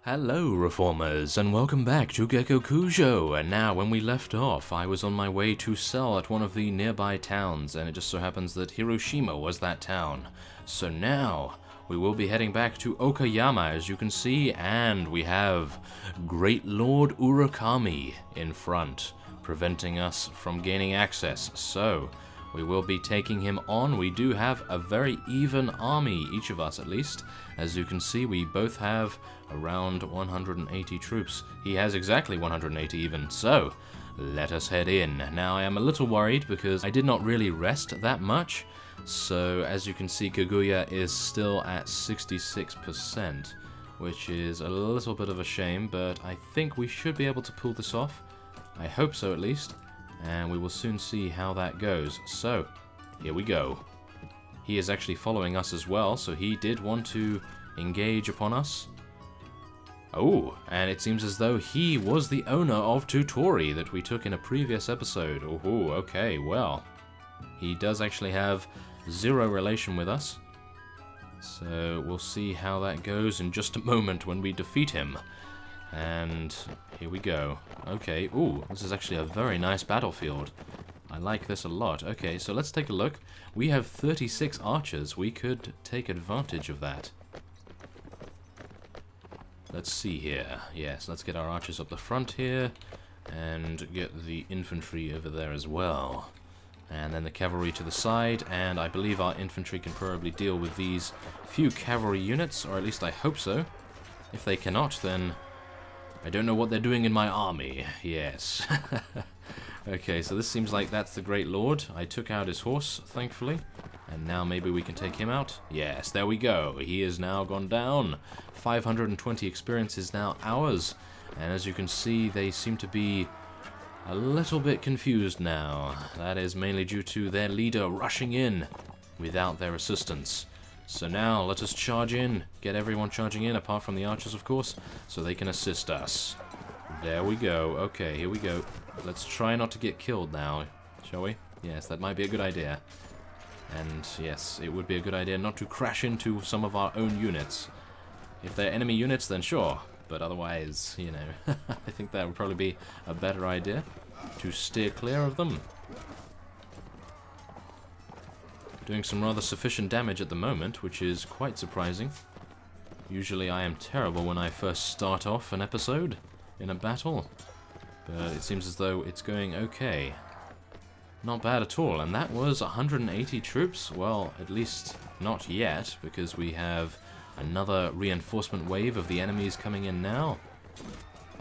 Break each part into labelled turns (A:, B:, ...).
A: Hello reformers, and welcome back to Gekokujo. And now, when we left off, I was on my way to sell at one of the nearby towns, and it just so happens that Hiroshima was that town. So now, we will be heading back to Okayama, as you can see, and we have Great Lord Urakami in front, preventing us from gaining access. So, we will be taking him on. We do have a very even army, each of us at least. As you can see, we both have around 180 troops. He has exactly 180 even, so let us head in. Now, I am a little worried because I did not really rest that much. So, as you can see, Kaguya is still at 66%, which is a little bit of a shame, but I think we should be able to pull this off. I hope so, at least. And we will soon see how that goes. So, here we go. He is actually following us as well, so he did want to engage upon us. Oh, and it seems as though he was the owner of Tutori that we took in a previous episode. Oh, okay, well. He does actually have zero relation with us. So, we'll see how that goes in just a moment when we defeat him. And here we go. Okay, ooh, this is actually a very nice battlefield. I like this a lot. Okay, so let's take a look. We have 36 archers. We could take advantage of that. Let's see here. Yes, let's get our archers up the front here, and get the infantry over there as well. And then the cavalry to the side, and I believe our infantry can probably deal with these few cavalry units, or at least I hope so. If they cannot, then I don't know what they're doing in my army. Yes. Okay, so this seems like that's the Great Lord. I took out his horse, thankfully. And now maybe we can take him out. Yes, there we go. He is now gone down. 520 experience is now ours. And as you can see, they seem to be a little bit confused now. That is mainly due to their leader rushing in without their assistance. So now, let us charge in, get everyone charging in, apart from the archers, of course, so they can assist us. There we go. Okay, here we go. Let's try not to get killed now, shall we? Yes, that might be a good idea. And yes, it would be a good idea not to crash into some of our own units. If they're enemy units, then sure, but otherwise, you know, I think that would probably be a better idea, to steer clear of them. Doing some rather sufficient damage at the moment, which is quite surprising. Usually I am terrible when I first start off an episode in a battle, but it seems as though it's going okay. Not bad at all, and that was 180 troops? Well, at least not yet, because we have another reinforcement wave of the enemies coming in now,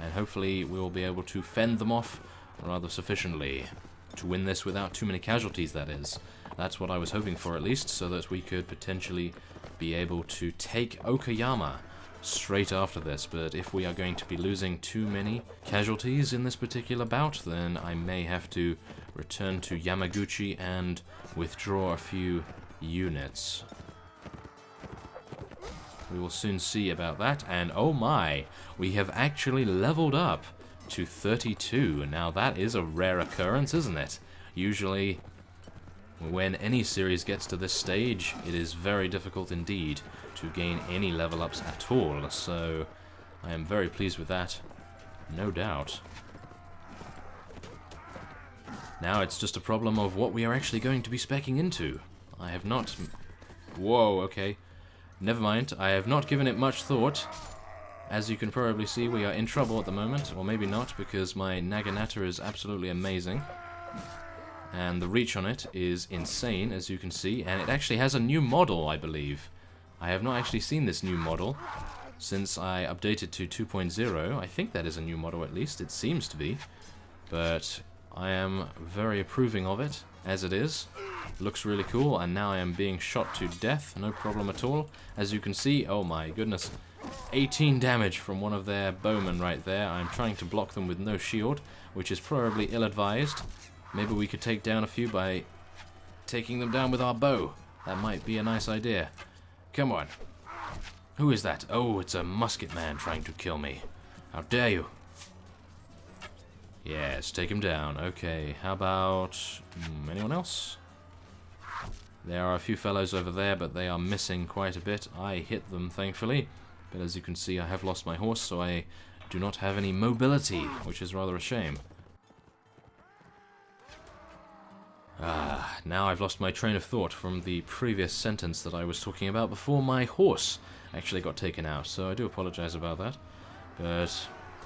A: and hopefully we will be able to fend them off rather sufficiently. To win this without too many casualties, that is. That's what I was hoping for, at least, so that we could potentially be able to take Okayama straight after this. But if we are going to be losing too many casualties in this particular bout, then I may have to return to Yamaguchi and withdraw a few units. We will soon see about that, and oh my, we have actually leveled up to 32. Now that is a rare occurrence, isn't it? Usually, when any series gets to this stage, it is very difficult indeed to gain any level ups at all, so I am very pleased with that, no doubt. Now it's just a problem of what we are actually going to be speccing into. I have not... Whoa, okay. Never mind, I have not given it much thought. As you can probably see, we are in trouble at the moment, or maybe not, because my Naginata is absolutely amazing. And the reach on it is insane, as you can see, and it actually has a new model, I believe. I have not actually seen this new model since I updated to 2.0. I think that is a new model, at least. It seems to be. But I am very approving of it, as it is. Looks really cool, and now I am being shot to death, no problem at all. As you can see, oh my goodness, 18 damage from one of their bowmen right there. I'm trying to block them with no shield, which is probably ill-advised. Maybe we could take down a few by taking them down with our bow. That might be a nice idea. Come on. Who is that? Oh, it's a musket man trying to kill me. How dare you? Yes, take him down. Okay, how about anyone else? There are a few fellows over there, but they are missing quite a bit. I hit them, thankfully. but as you can see I have lost my horse, so I do not have any mobility, which is rather a shame. Now I've lost my train of thought from the previous sentence that I was talking about before my horse actually got taken out, so I do apologize about that. But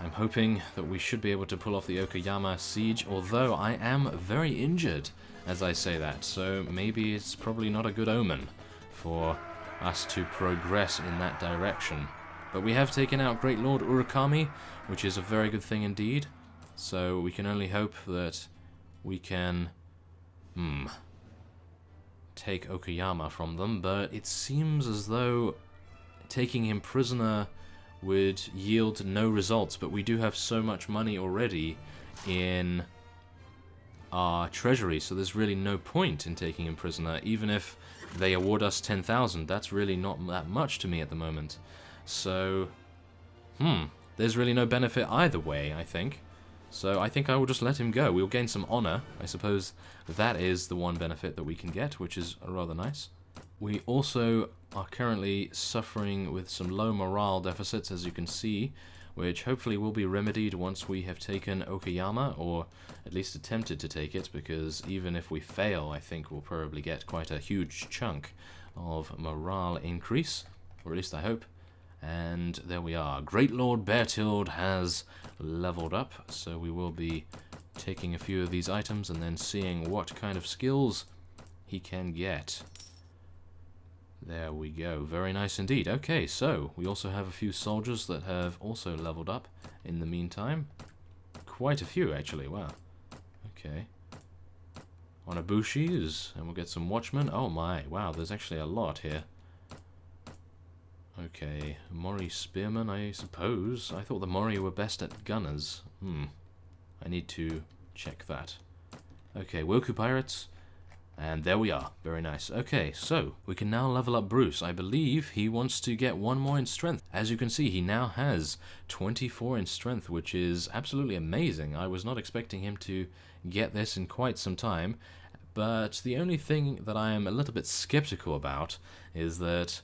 A: I'm hoping that we should be able to pull off the Okayama siege, although I am very injured as I say that, so maybe it's probably not a good omen for us to progress in that direction. But we have taken out Great Lord Urakami, which is a very good thing indeed, so we can only hope that we can take Okayama from them, but it seems as though taking him prisoner would yield no results, but we do have so much money already in our treasury, so there's really no point in taking him prisoner. Even if they award us 10,000, that's really not that much to me at the moment. So, there's really no benefit either way, I think. So I think I will just let him go. We'll gain some honor. I suppose that is the one benefit that we can get, which is rather nice. We also are currently suffering with some low morale deficits, as you can see, which hopefully will be remedied once we have taken Okayama, or at least attempted to take it, because even if we fail, I think we'll probably get quite a huge chunk of morale increase, or at least I hope. And there we are. Great Lord Bertild has leveled up, so we will be taking a few of these items and then seeing what kind of skills he can get. There we go. Very nice indeed. Okay, so we also have a few soldiers that have also leveled up in the meantime. Quite a few, actually. Wow. Okay. Onabushis, and we'll get some watchmen. Oh my, wow, there's actually a lot here. Okay, Mori spearmen, I suppose. I thought the Mori were best at gunners. I need to check that. Okay, Woku pirates. And there we are. Very nice. Okay, so we can now level up Bruce. I believe he wants to get one more in strength. As you can see, he now has 24 in strength, which is absolutely amazing. I was not expecting him to get this in quite some time. But the only thing that I am a little bit skeptical about is that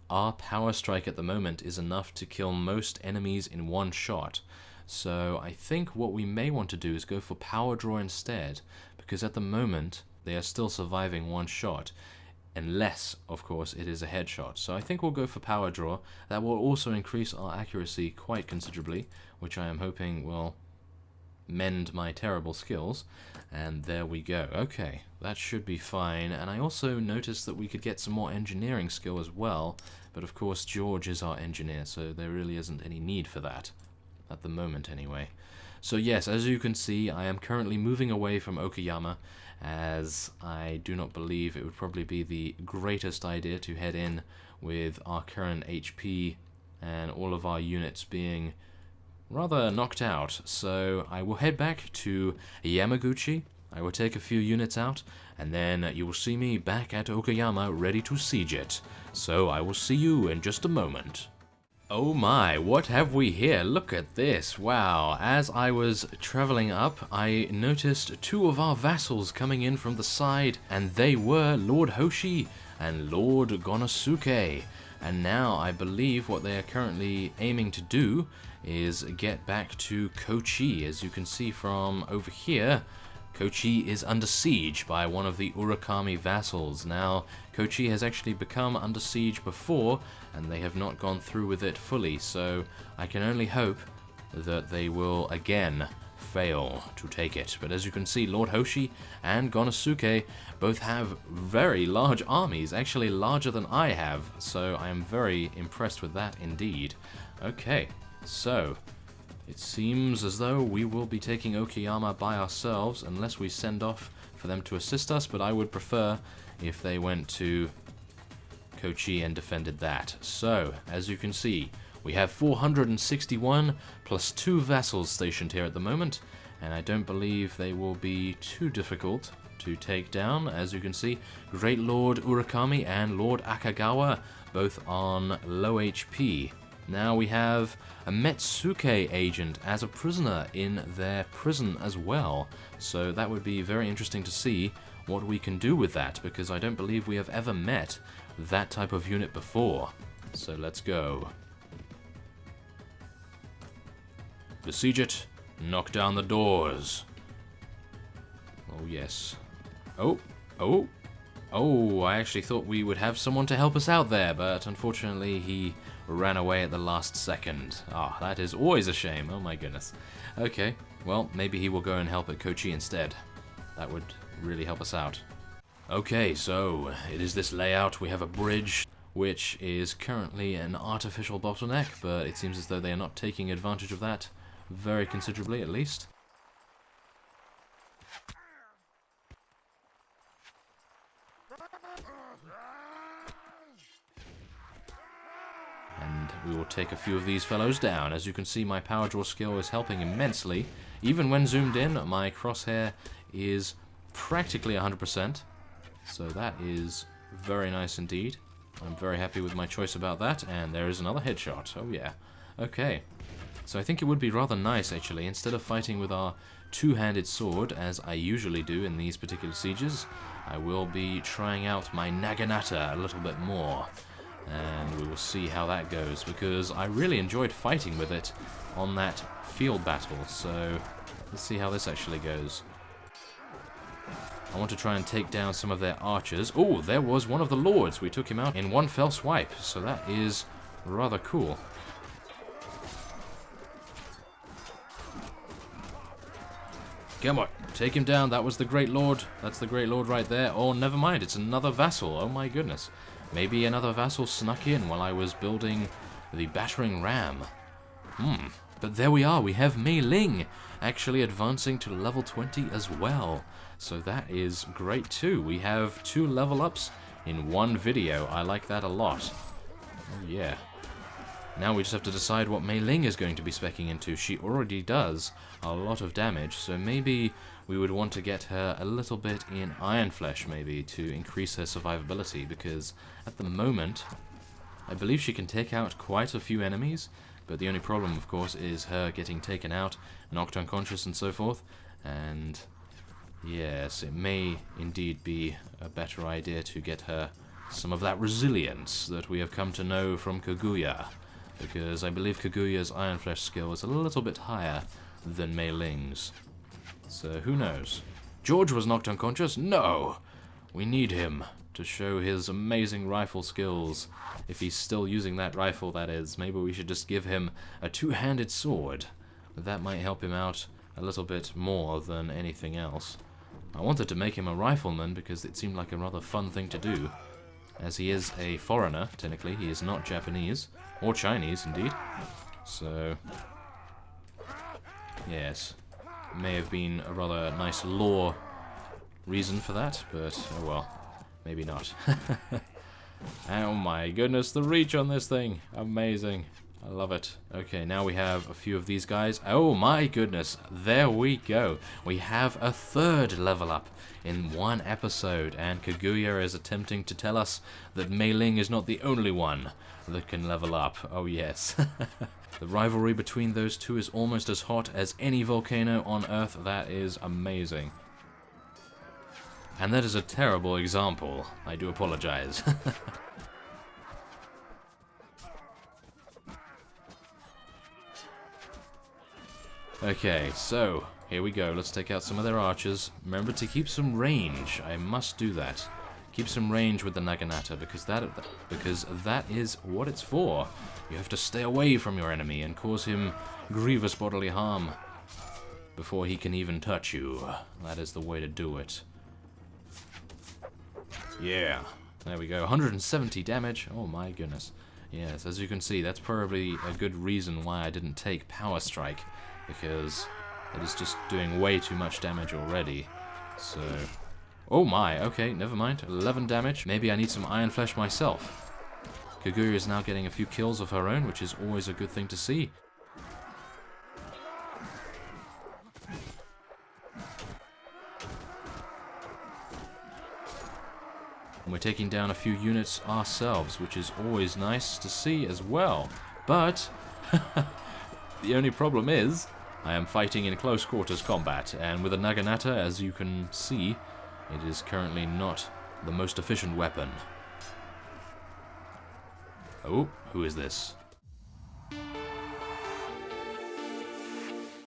A: our power strike at the moment is enough to kill most enemies in one shot. So I think what we may want to do is go for power draw instead, because at the moment they are still surviving one shot, unless, of course, it is a headshot. So I think we'll go for power draw. That will also increase our accuracy quite considerably, which I am hoping will mend my terrible skills. And there we go. Okay, that should be fine. And I also noticed that we could get some more engineering skill as well, but of course George is our engineer, so there really isn't any need for that, at the moment anyway. So yes, as you can see, I am currently moving away from Okayama, as I do not believe it would probably be the greatest idea to head in with our current HP and all of our units being rather knocked out. So I will head back to Yamaguchi, I will take a few units out, and then you will see me back at Okayama ready to siege it. So I will see you in just a moment. Oh my, what have we here? Look at this. Wow, as I was traveling up, I noticed two of our vassals coming in from the side, and they were Lord Hoshi and Lord Gonosuke. And now I believe what they are currently aiming to do is get back to Kochi. As you can see from over here, Kochi is under siege by one of the Urakami vassals. Now, Kochi has actually become under siege before, and they have not gone through with it fully, so I can only hope that they will again fail to take it. But as you can see, Lord Hoshi and Gonosuke both have very large armies, actually larger than I have, so I am very impressed with that indeed. Okay, so it seems as though we will be taking Okayama by ourselves unless we send off for them to assist us, but I would prefer if they went to Kochi and defended that. So, as you can see, we have 461 plus 2 vassals stationed here at the moment, and I don't believe they will be too difficult to take down. As you can see, Great Lord Urakami and Lord Akagawa both on low HP. Now we have a Metsuke agent as a prisoner in their prison as well, so that would be very interesting to see what we can do with that, because I don't believe we have ever met that type of unit before. So let's go. Besiege it. Knock down the doors. Oh, yes. Oh, oh, oh, I actually thought we would have someone to help us out there, but unfortunately he ran away at the last second. Ah, that is always a shame. Oh my goodness. Okay, well, maybe he will go and help at Kochi instead. That would really help us out. Okay, so it is this layout. We have a bridge, which is currently an artificial bottleneck, but it seems as though they are not taking advantage of that very considerably, at least. And we will take a few of these fellows down. As you can see, my power draw skill is helping immensely. Even when zoomed in, my crosshair is practically 100%. So that is very nice indeed. I'm very happy with my choice about that. And there is another headshot. Oh yeah. Okay. So I think it would be rather nice, actually, instead of fighting with our two-handed sword, as I usually do in these particular sieges, I will be trying out my naginata a little bit more. And we will see how that goes, because I really enjoyed fighting with it on that field battle. So let's see how this actually goes. I want to try and take down some of their archers. Oh, there was one of the lords. We took him out in one fell swipe, so that is rather cool. Come on, take him down. That was the Great Lord. That's the Great Lord right there. Oh, never mind. It's another vassal. Oh my goodness. Maybe another vassal snuck in while I was building the battering ram. But there we are. We have Mei Ling actually advancing to level 20 as well. So that is great too. We have 2 level ups in one video. I like that a lot. Oh yeah. Now we just have to decide what Mei Ling is going to be speccing into. She already does a lot of damage, so maybe we would want to get her a little bit in Iron Flesh, maybe, to increase her survivability, because at the moment, I believe she can take out quite a few enemies, but the only problem, of course, is her getting taken out, knocked unconscious and so forth, and yes, it may indeed be a better idea to get her some of that resilience that we have come to know from Kaguya, because I believe Kaguya's Iron Flesh skill is a little bit higher than Mei Ling's. So who knows? George was knocked unconscious? No! We need him to show his amazing rifle skills. If he's still using that rifle, that is. Maybe we should just give him a two-handed sword. That might help him out a little bit more than anything else. I wanted to make him a rifleman because it seemed like a rather fun thing to do. As he is a foreigner, technically, he is not Japanese. Or Chinese, indeed. So, yes. May have been a rather nice lore reason for that, but oh well. Maybe not. Oh my goodness, the reach on this thing. Amazing. I love it. Okay, now we have a few of these guys. Oh my goodness, there we go. We have a 3rd level up in one episode, and Kaguya is attempting to tell us that Mei Ling is not the only one that can level up. Oh yes. The rivalry between those two is almost as hot as any volcano on Earth. That is amazing. And that is a terrible example. I do apologize. Okay, so here we go. Let's take out some of their archers. Remember to keep some range. I must do that. Keep some range with the naginata, because that is what it's for. You have to stay away from your enemy and cause him grievous bodily harm before he can even touch you. That is the way to do it. Yeah, there we go. 170 damage. Oh my goodness. Yes, as you can see, that's probably a good reason why I didn't take Power Strike, because it is just doing way too much damage already. So, oh my, okay, never mind. 11 damage. Maybe I need some Iron Flesh myself. Kaguya is now getting a few kills of her own, which is always a good thing to see. And we're taking down a few units ourselves, which is always nice to see as well. But the only problem is I am fighting in close quarters combat, and with a naginata, as you can see, it is currently not the most efficient weapon. Oh, who is this?